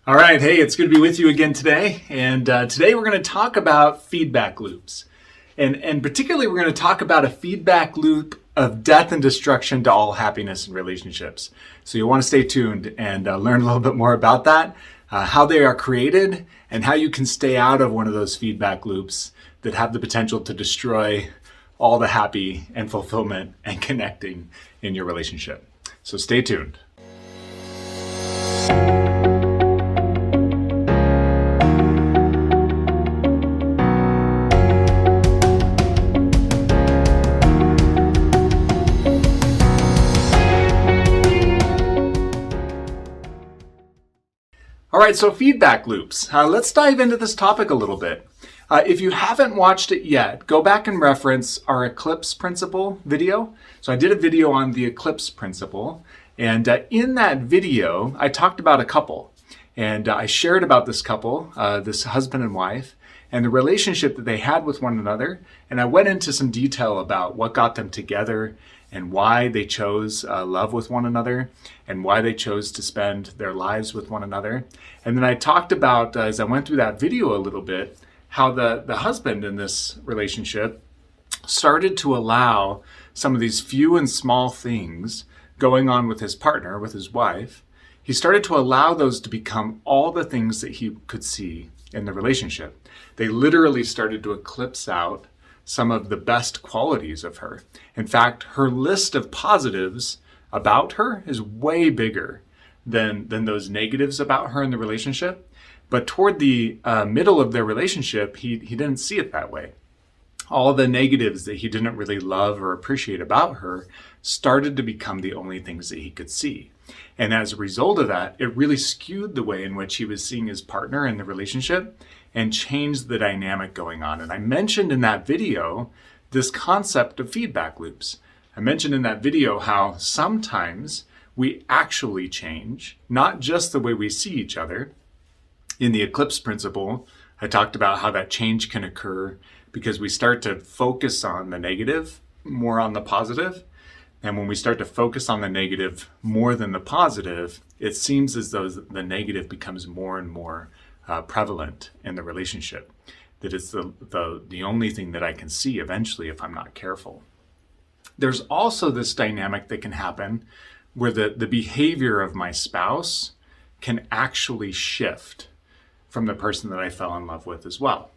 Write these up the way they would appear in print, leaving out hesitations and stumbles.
All right, hey, it's good to be with you again today. And today we're going to talk about feedback loops. And particularly we're going to talk about a feedback loop of death and destruction to all happiness in relationships. So you'll want to stay tuned and learn a little bit more about that, how they are created, and how you can stay out of one of those feedback loops that have the potential to destroy all the happy and fulfillment and connecting in your relationship. So stay tuned. All right, so feedback loops. Let's dive into this topic a little bit. If you haven't watched it yet, go back and reference our Eclipse Principle video. So I did a video on the Eclipse Principle, and in that video, I talked about a couple. And I shared about this couple, this husband and wife, and the relationship that they had with one another. And I went into some detail about what got them together and why they chose love with one another and why they chose to spend their lives with one another. And then I talked about, as I went through that video a little bit, how the husband in this relationship started to allow some of these few and small things going on with his partner, with his wife. He started to allow those to become all the things that he could see in the relationship. They literally started to eclipse out some of the best qualities of her. In fact, her list of positives about her is way bigger than those negatives about her in the relationship. But toward the middle of their relationship, he didn't see it that way. All the negatives that he didn't really love or appreciate about her started to become the only things that he could see. And as a result of that, it really skewed the way in which he was seeing his partner in the relationship and changed the dynamic going on. And I mentioned in that video this concept of feedback loops. I mentioned in that video how sometimes we actually change, not just the way we see each other. In the Eclipse Principle, I talked about how that change can occur because we start to focus on the negative more on the positive. And when we start to focus on the negative more than the positive, it seems as though the negative becomes more and more prevalent in the relationship. That it's the only thing that I can see eventually if I'm not careful. There's also this dynamic that can happen where the behavior of my spouse can actually shift from the person that I fell in love with as well.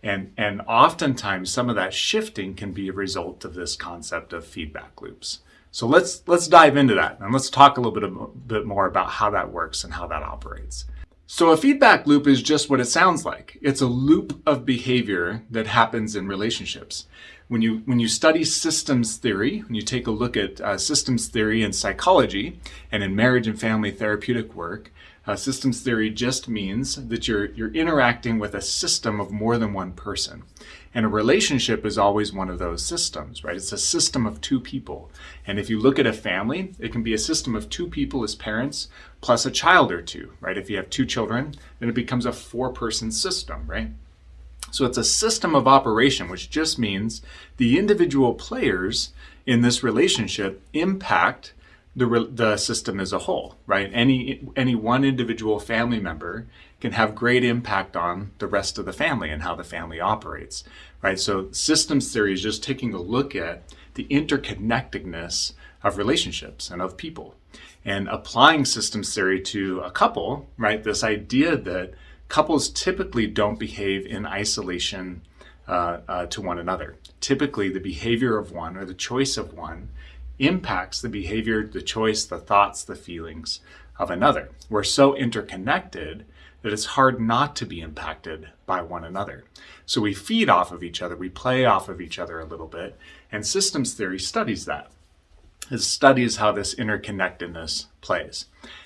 And oftentimes some of that shifting can be a result of this concept of feedback loops. So let's dive into that and let's talk a little bit more about how that works and how that operates. So a feedback loop is just what it sounds like. It's a loop of behavior that happens in relationships. When you study systems theory, when you take a look at systems theory in psychology and in marriage and family therapeutic work, systems theory just means that you're interacting with a system of more than one person. And a relationship is always one of those systems, right? It's a system of two people. And if you look at a family, it can be a system of two people as parents plus a child or two, right? If you have two children, then it becomes a four-person system, right? So it's a system of operation, which just means the individual players in this relationship impact the system as a whole, right? Any one individual family member can have great impact on the rest of the family and how the family operates, right? So systems theory is just taking a look at the interconnectedness of relationships and of people and applying systems theory to a couple, right? This idea that couples typically don't behave in isolation to one another. Typically, the behavior of one or the choice of one impacts the behavior, the choice, the thoughts, the feelings of another. We're so interconnected that it's hard not to be impacted by one another. So we feed off of each other, we play off of each other a little bit, and systems theory studies that. It studies how this interconnectedness plays.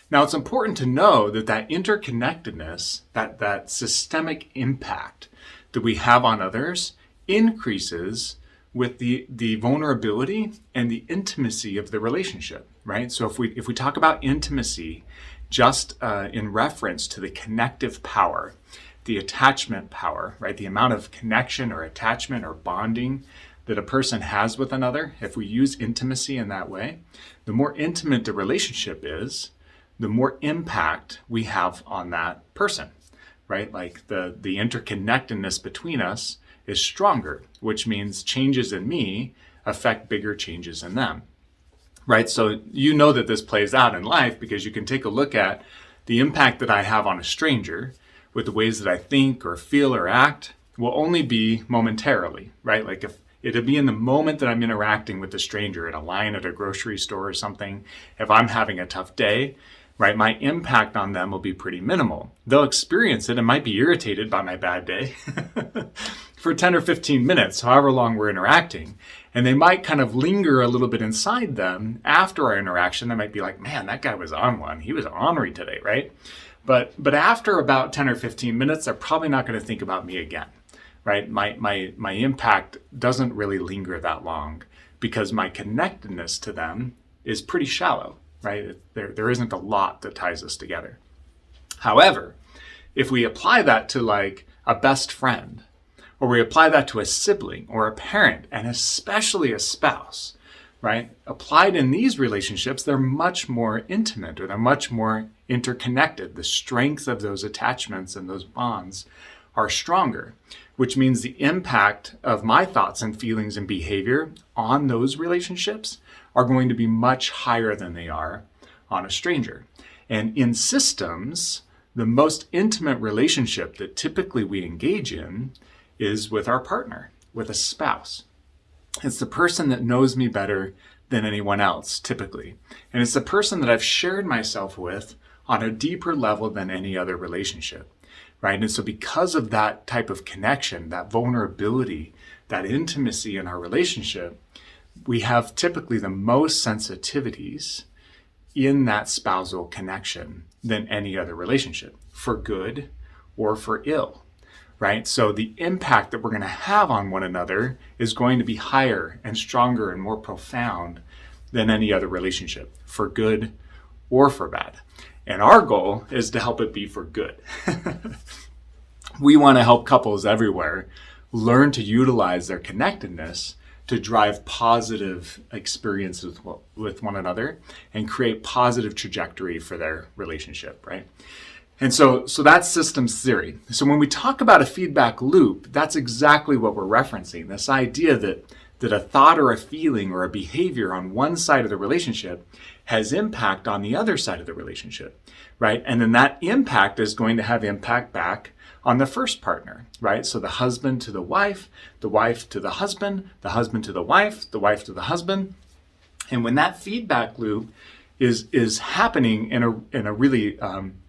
Now, it's important to know that interconnectedness, that systemic impact that we have on others increases with the vulnerability and the intimacy of the relationship, right? So if we talk about intimacy just in reference to the connective power, the attachment power, right? The amount of connection or attachment or bonding that a person has with another, if we use intimacy in that way, the more intimate the relationship is, the more impact we have on that person, right? Like the interconnectedness between us is stronger, which means changes in me affect bigger changes in them, right? So you know that this plays out in life because you can take a look at the impact that I have on a stranger with the ways that I think or feel or act will only be momentarily, right? Like if it'll be in the moment that I'm interacting with a stranger in a line at a grocery store or something, if I'm having a tough day, right, my impact on them will be pretty minimal. They'll experience it and might be irritated by my bad day for 10 or 15 minutes, however long we're interacting. And they might kind of linger a little bit inside them after our interaction. They might be like, man, that guy was on one. He was ornery today, right? But after about 10 or 15 minutes, they're probably not going to think about me again, right? My impact doesn't really linger that long because my connectedness to them is pretty shallow, right? There isn't a lot that ties us together. However, if we apply that to like a best friend, or we apply that to a sibling or a parent, and especially a spouse, right? Applied in these relationships, they're much more intimate, or they're much more interconnected. The strength of those attachments and those bonds are stronger, which means the impact of my thoughts and feelings and behavior on those relationships are going to be much higher than they are on a stranger. And in systems, the most intimate relationship that typically we engage in is with our partner, with a spouse. It's the person that knows me better than anyone else, typically. And it's the person that I've shared myself with on a deeper level than any other relationship, right? And so because of that type of connection, that vulnerability, that intimacy in our relationship, we have typically the most sensitivities in that spousal connection than any other relationship, for good or for ill. Right? So the impact that we're going to have on one another is going to be higher and stronger and more profound than any other relationship, for good or for bad. And our goal is to help it be for good. We want to help couples everywhere learn to utilize their connectedness to drive positive experiences with one another and create positive trajectory for their relationship, right? And so that's systems theory. So when we talk about a feedback loop, that's exactly what we're referencing. This idea that a thought or a feeling or a behavior on one side of the relationship has impact on the other side of the relationship, right? And then that impact is going to have impact back on the first partner, right? So the husband to the wife to the husband to the wife to the husband. And when that feedback loop is happening in a really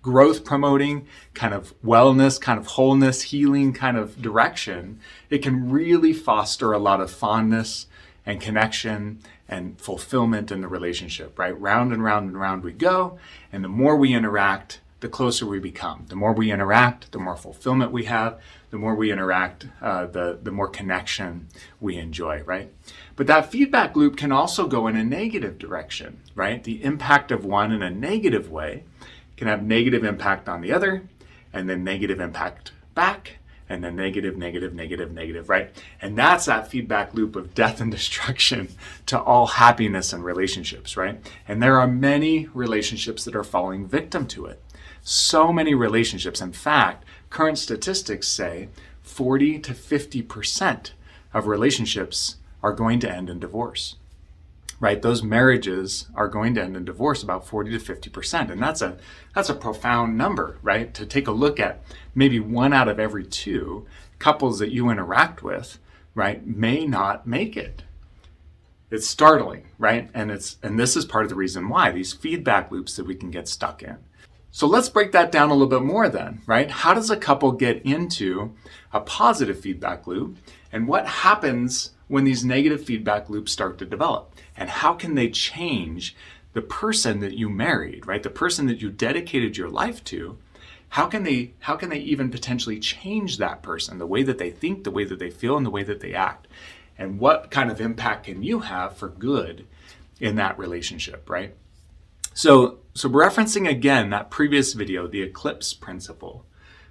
growth promoting kind of wellness, kind of wholeness, healing kind of direction, it can really foster a lot of fondness and connection and fulfillment in the relationship, right? Round and round and round we go. And the more we interact, the closer we become. The more we interact, the more fulfillment we have. The more we interact, the more connection we enjoy, right? But that feedback loop can also go in a negative direction, right? The impact of one in a negative way can have negative impact on the other, and then negative impact back, and then negative, right? And that's that feedback loop of death and destruction to all happiness and relationships, right? And there are many relationships that are falling victim to it. So many relationships. In fact, current statistics say 40 to 50% of relationships are going to end in divorce, right? Those marriages are going to end in divorce, about 40 to 50%. And that's a profound number, right? To take a look at maybe 1 out of every 2 couples that you interact with, right, may not make it. It's startling, right? And this is part of the reason why, these feedback loops that we can get stuck in. So let's break that down a little bit more then, right? How does a couple get into a positive feedback loop? And what happens when these negative feedback loops start to develop? And how can they change the person that you married, right? The person that you dedicated your life to? How can they even potentially change that person, the way that they think, the way that they feel, and the way that they act? And what kind of impact can you have for good in that relationship, right? So referencing again that previous video, the Eclipse Principle,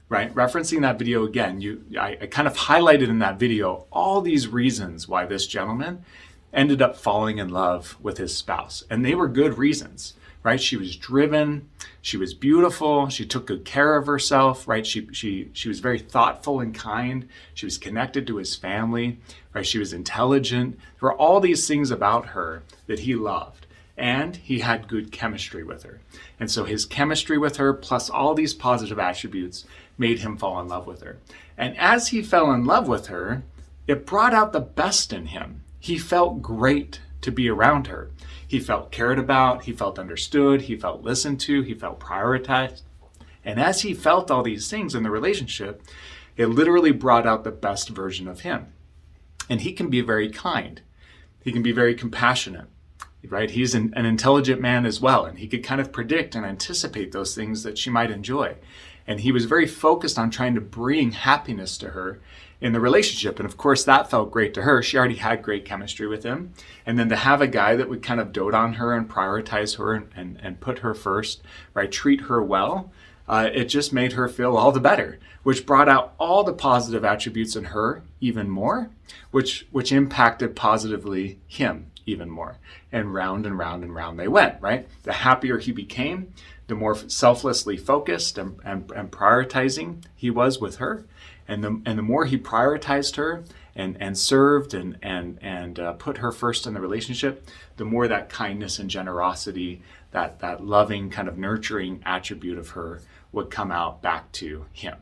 right? Referencing that video again, I kind of highlighted in that video all these reasons why this gentleman ended up falling in love with his spouse. And they were good reasons, right? She was driven, she was beautiful, she took good care of herself, right? She was very thoughtful and kind. She was connected to his family, right? She was intelligent. There were all these things about her that he loved. And he had good chemistry with her. And so his chemistry with her, plus all these positive attributes, made him fall in love with her. And as he fell in love with her, it brought out the best in him. He felt great to be around her. He felt cared about, he felt understood, he felt listened to, he felt prioritized. And as he felt all these things in the relationship, it literally brought out the best version of him. And he can be very kind. He can be very compassionate. Right? He's an intelligent man as well, and he could kind of predict and anticipate those things that she might enjoy. And he was very focused on trying to bring happiness to her in the relationship. And of course, that felt great to her. She already had great chemistry with him. And then to have a guy that would kind of dote on her and prioritize her and put her first, right? Treat her well, it just made her feel all the better, which brought out all the positive attributes in her even more, which impacted positively him even more. And round and round and round they went, right? The happier he became, the more selflessly focused and prioritizing he was with her. And the more he prioritized her and served and put her first in the relationship, the more that kindness and generosity, that loving kind of nurturing attribute of her would come out back to him.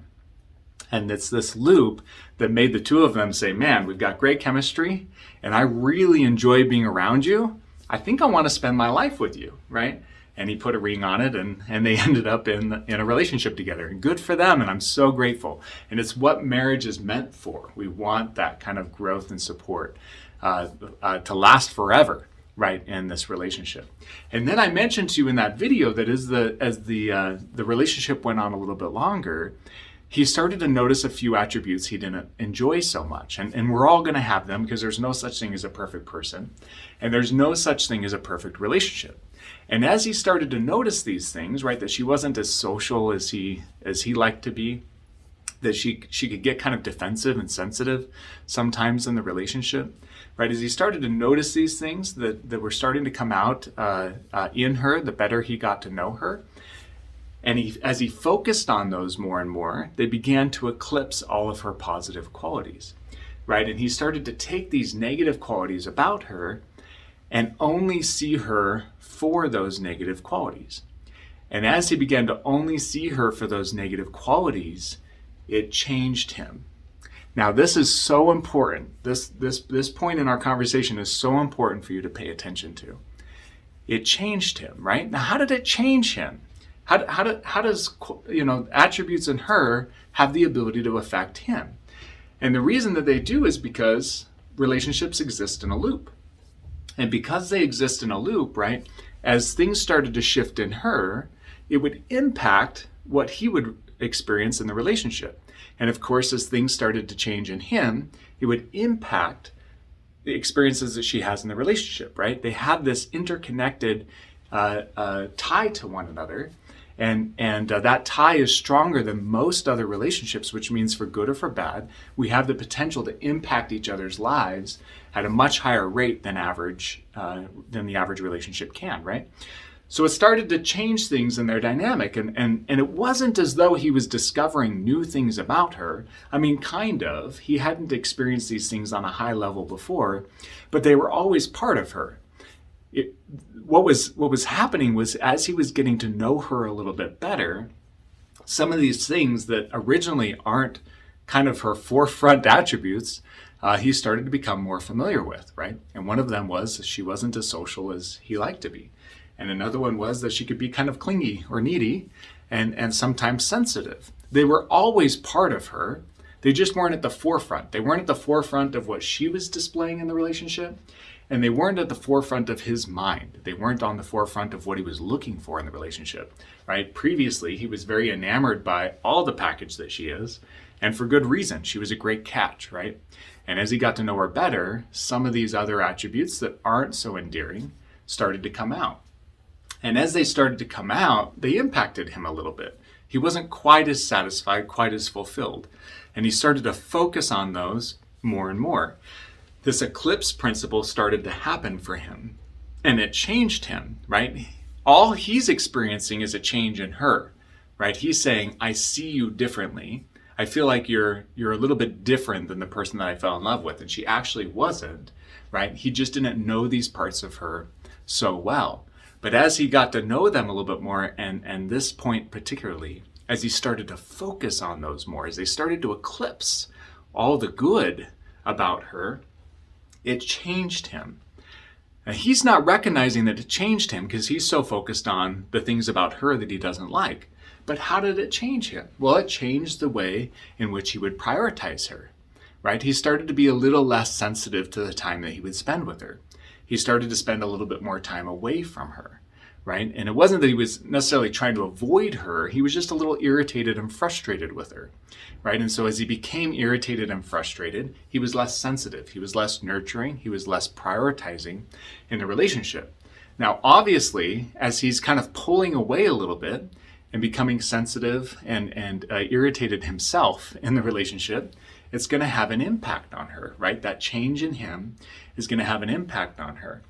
And it's this loop that made the two of them say, man, we've got great chemistry and I really enjoy being around you. I think I want to spend my life with you, right? And he put a ring on it and they ended up in a relationship together. And good for them, and I'm so grateful. And it's what marriage is meant for. We want that kind of growth and support to last forever, right, in this relationship. And then I mentioned to you in that video that as the relationship went on a little bit longer, he started to notice a few attributes he didn't enjoy so much. And we're all going to have them because there's no such thing as a perfect person. And there's no such thing as a perfect relationship. And as he started to notice these things, right, that she wasn't as social as he liked to be, that she could get kind of defensive and sensitive sometimes in the relationship, right, as he started to notice these things that were starting to come out in her, the better he got to know her. And as he focused on those more and more, they began to eclipse all of her positive qualities, right? And he started to take these negative qualities about her and only see her for those negative qualities. And as he began to only see her for those negative qualities, it changed him. Now, this is so important. This point in our conversation is so important for you to pay attention to. It changed him, right? Now, how did it change him? How does attributes in her have the ability to affect him? And the reason that they do is because relationships exist in a loop. And because they exist in a loop, right, as things started to shift in her, it would impact what he would experience in the relationship. And of course, as things started to change in him, it would impact the experiences that she has in the relationship, right? They have this interconnected tie to one another. And that tie is stronger than most other relationships, which means for good or for bad, we have the potential to impact each other's lives at a much higher rate than the average relationship can, right? So it started to change things in their dynamic. And it wasn't as though he was discovering new things about her. I mean, kind of. He hadn't experienced these things on a high level before, but they were always part of her. What was happening was, as he was getting to know her a little bit better, some of these things that originally aren't kind of her forefront attributes, he started to become more familiar with, right? And one of them was she wasn't as social as he liked to be. And another one was that she could be kind of clingy or needy and sometimes sensitive. They were always part of her. They just weren't at the forefront. They weren't at the forefront of what she was displaying in the relationship. And they weren't at the forefront of his mind. They weren't on the forefront of what he was looking for in the relationship, right? Previously, he was very enamored by all the package that she is, and for good reason. She was a great catch, right? And as he got to know her better, some of these other attributes that aren't so endearing started to come out. And as they started to come out, they impacted him a little bit. He wasn't quite as satisfied, quite as fulfilled. And he started to focus on those more and more. This eclipse principle started to happen for him, and it changed him, right? all he's experiencing is a change in her, right? He's saying, I see you differently. I feel like you're a little bit different than the person that I fell in love with. And she actually wasn't, right? He just didn't know these parts of her so well. But as he got to know them a little bit more, and this point particularly, as he started to focus on those more, as they started to eclipse all the good about her, it changed him. Now, he's not recognizing that it changed him because he's so focused on the things about her that he doesn't like. But how did it change him? Well, it changed the way in which he would prioritize her, right? He started to be a little less sensitive to the time that he would spend with her. He started to spend a little bit more time away from her, right? And it wasn't that he was necessarily trying to avoid her. He was just a little irritated and frustrated with her, right? And so as he became irritated and frustrated, he was less sensitive. He was less nurturing. He was less prioritizing in the relationship. Now, obviously, as he's kind of pulling away a little bit and becoming sensitive and irritated himself in the relationship, it's going to have an impact on her, right? That change in him is going to have an impact on her.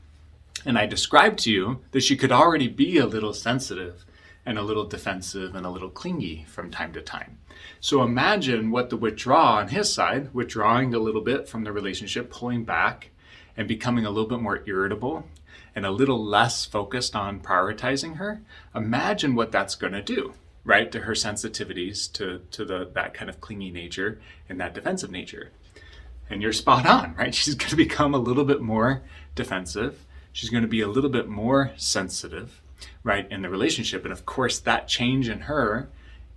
And I described to you that she could already be a little sensitive and a little defensive and a little clingy from time to time. So imagine what the withdrawal on his side, withdrawing a little bit from the relationship, pulling back and becoming a little bit more irritable and a little less focused on prioritizing her. Imagine what that's going to do, right, to her sensitivities, to that kind of clingy nature and that defensive nature. And you're spot on, right? She's going to become a little bit more defensive. She's going to be a little bit more sensitive, right, in the relationship. And of course, that change in her,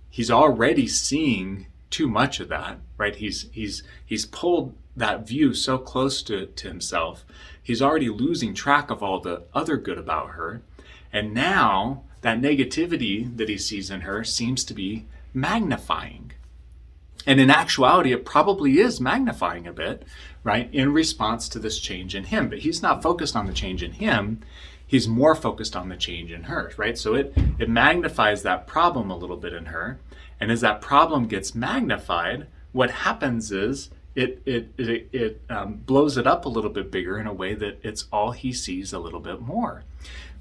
he's already seeing too much of that, right? He's pulled that view so close to himself. He's already losing track of all the other good about her. And now that negativity that he sees in her seems to be magnifying. And in actuality, it probably is magnifying a bit, right, in response to this change in him. But he's not focused on the change in him. He's more focused on the change in her, right? So it magnifies that problem a little bit in her. And as that problem gets magnified, what happens is it blows it up a little bit bigger in a way that it's all he sees a little bit more,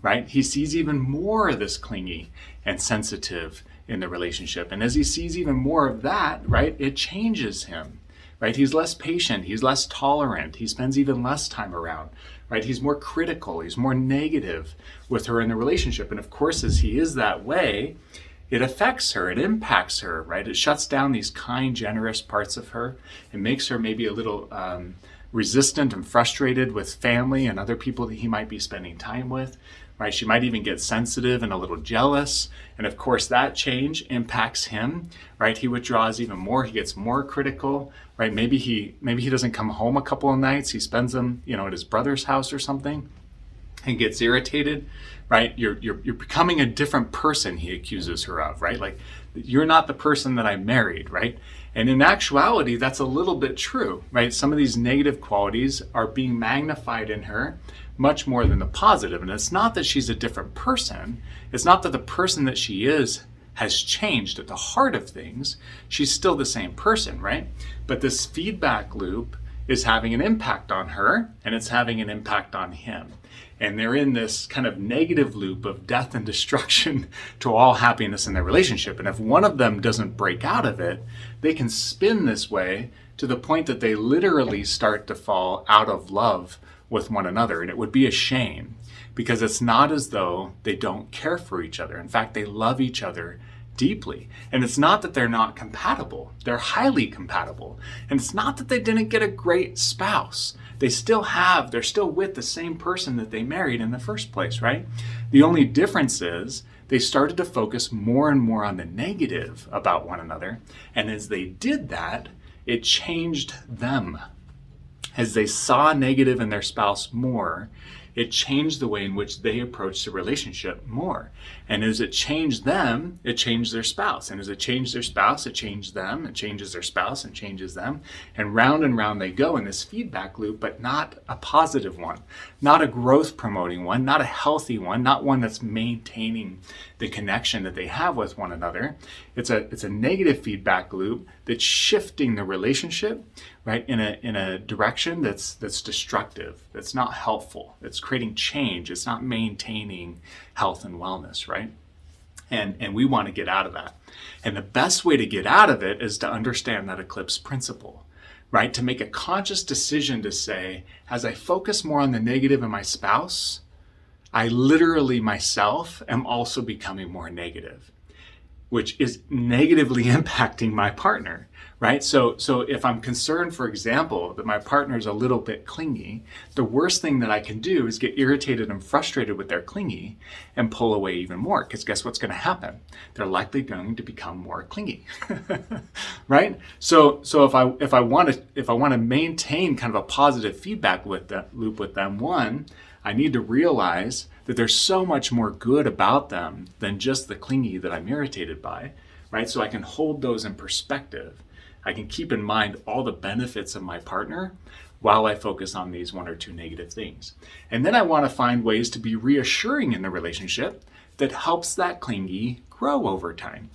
right? He sees even more of this clingy and sensitive in the relationship. And as he sees even more of that, right, it changes him, right? He's less patient. He's less tolerant. He spends even less time around, right? He's more critical. He's more negative with her in the relationship. And of course, as he is that way, it affects her, it impacts her, right? It shuts down these kind, generous parts of her. It makes her maybe a little resistant and frustrated with family and other people that he might be spending time with, right? She might even get sensitive and a little jealous. And of course, that change impacts him, right? He withdraws even more. He gets more critical, right? Maybe he doesn't come home a couple of nights. He spends them, at his brother's house or something, and gets irritated, right? You're becoming a different person, he accuses her of, right? Like, you're not the person that I married, right? And in actuality, that's a little bit true, right? Some of these negative qualities are being magnified in her much more than the positive. And it's not that she's a different person. It's not that the person that she is has changed at the heart of things. She's still the same person, right? But this feedback loop is having an impact on her, and it's having an impact on him. And they're in this kind of negative loop of death and destruction to all happiness in their relationship. And if one of them doesn't break out of it, they can spin this way to the point that they literally start to fall out of love with one another. And it would be a shame, because it's not as though they don't care for each other. In fact, they love each other deeply. And it's not that they're not compatible. They're highly compatible. And it's not that they didn't get a great spouse. They're still with the same person that they married in the first place, right? The only difference is they started to focus more and more on the negative about one another. And as they did that, it changed them. As they saw negative in their spouse more, it changed the way in which they approached the relationship more. And as it changed them, it changed their spouse. And as it changed their spouse, it changed them. It changes their spouse and changes them. And round they go in this feedback loop, but not a positive one, not a growth promoting one, not a healthy one, not one that's maintaining the connection that they have with one another. It's a negative feedback loop that's shifting the relationship, right, in a direction that's destructive, that's not helpful, it's creating change, it's not maintaining health and wellness, right? And we want to get out of that. And the best way to get out of it is to understand that eclipse principle, right? To make a conscious decision to say, as I focus more on the negative in my spouse, I literally myself am also becoming more negative, which is negatively impacting my partner, right? So if I'm concerned, for example, that my partner is a little bit clingy, the worst thing that I can do is get irritated and frustrated with their clingy and pull away even more. Because guess what's going to happen? They're likely going to become more clingy, right? So if I want to maintain kind of a positive feedback loop with them, one, I need to realize that there's so much more good about them than just the clingy that I'm irritated by, right? So I can hold those in perspective. I can keep in mind all the benefits of my partner while I focus on these one or two negative things. And then I want to find ways to be reassuring in the relationship that helps that clingy grow over time.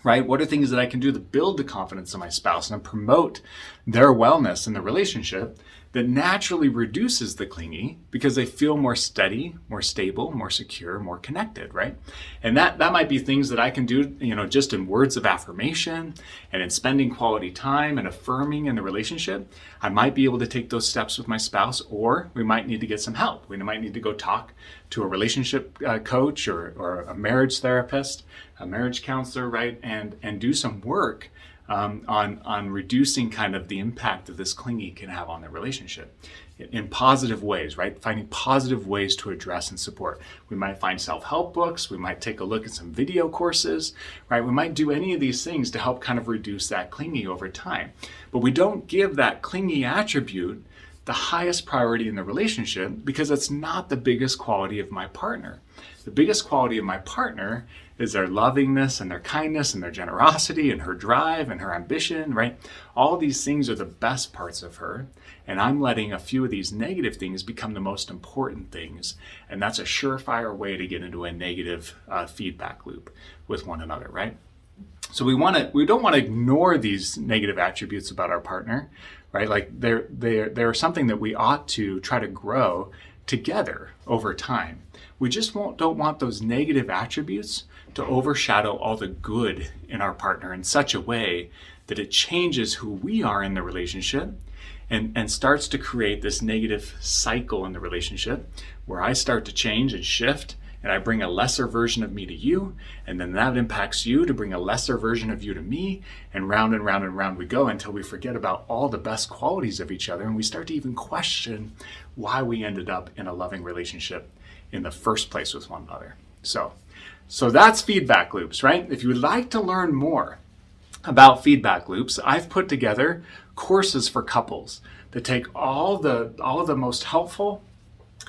Right? What are things that I can do to build the confidence of my spouse and promote their wellness in the relationship that naturally reduces the clingy because they feel more steady, more stable, more secure, more connected, right? And that might be things that I can do, just in words of affirmation and in spending quality time and affirming in the relationship. I might be able to take those steps with my spouse, or we might need to get some help. We might need to go talk to a relationship coach or a marriage therapist, a marriage counselor, right? And do some work on reducing kind of the impact that this clingy can have on the relationship in positive ways, right? Finding positive ways to address and support. We might find self-help books. We might take a look at some video courses, right? We might do any of these things to help kind of reduce that clingy over time. But we don't give that clingy attribute the highest priority in the relationship because it's not the biggest quality of my partner. The biggest quality of my partner is their lovingness and their kindness and their generosity and her drive and her ambition, right? All these things are the best parts of her. And I'm letting a few of these negative things become the most important things. And that's a surefire way to get into a negative feedback loop with one another, right? So we don't want to ignore these negative attributes about our partner, right? Like they're something that we ought to try to grow together over time. We just don't want those negative attributes to overshadow all the good in our partner in such a way that it changes who we are in the relationship and starts to create this negative cycle in the relationship where I start to change and shift and I bring a lesser version of me to you, and then that impacts you to bring a lesser version of you to me, and round and round and round we go until we forget about all the best qualities of each other and we start to even question why we ended up in a loving relationship in the first place with one another. So that's feedback loops, right? If you would like to learn more about feedback loops, I've put together courses for couples that take all of the most helpful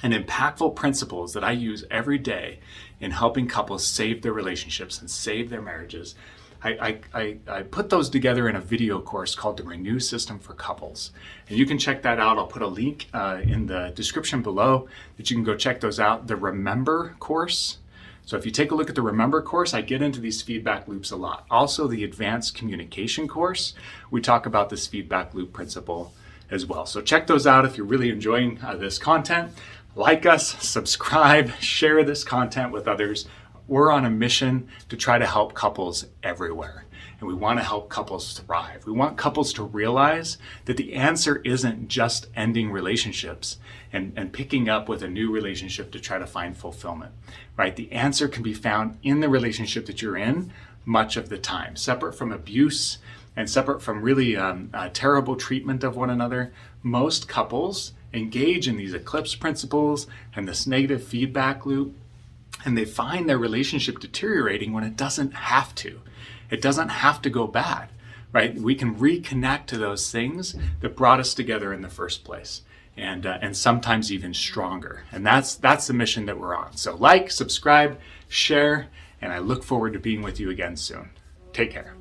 and impactful principles that I use every day in helping couples save their relationships and save their marriages. I put those together in a video course called the Renew System for Couples. And you can check that out. I'll put a link in the description below that you can go check those out. The Remember course. So if you take a look at the Remember course, I get into these feedback loops a lot. Also the Advanced Communication course, we talk about this feedback loop principle as well. So check those out if you're really enjoying this content. Like us, subscribe, share this content with others. We're on a mission to try to help couples everywhere. And we want to help couples thrive. We want couples to realize that the answer isn't just ending relationships and picking up with a new relationship to try to find fulfillment, right? The answer can be found in the relationship that you're in much of the time, separate from abuse and separate from really terrible treatment of one another. Most couples engage in these eclipse principles and this negative feedback loop, and they find their relationship deteriorating when it doesn't have to. It doesn't have to go bad, right? We can reconnect to those things that brought us together in the first place, and sometimes even stronger. And that's the mission that we're on. So like, subscribe, share, and I look forward to being with you again soon. Take care.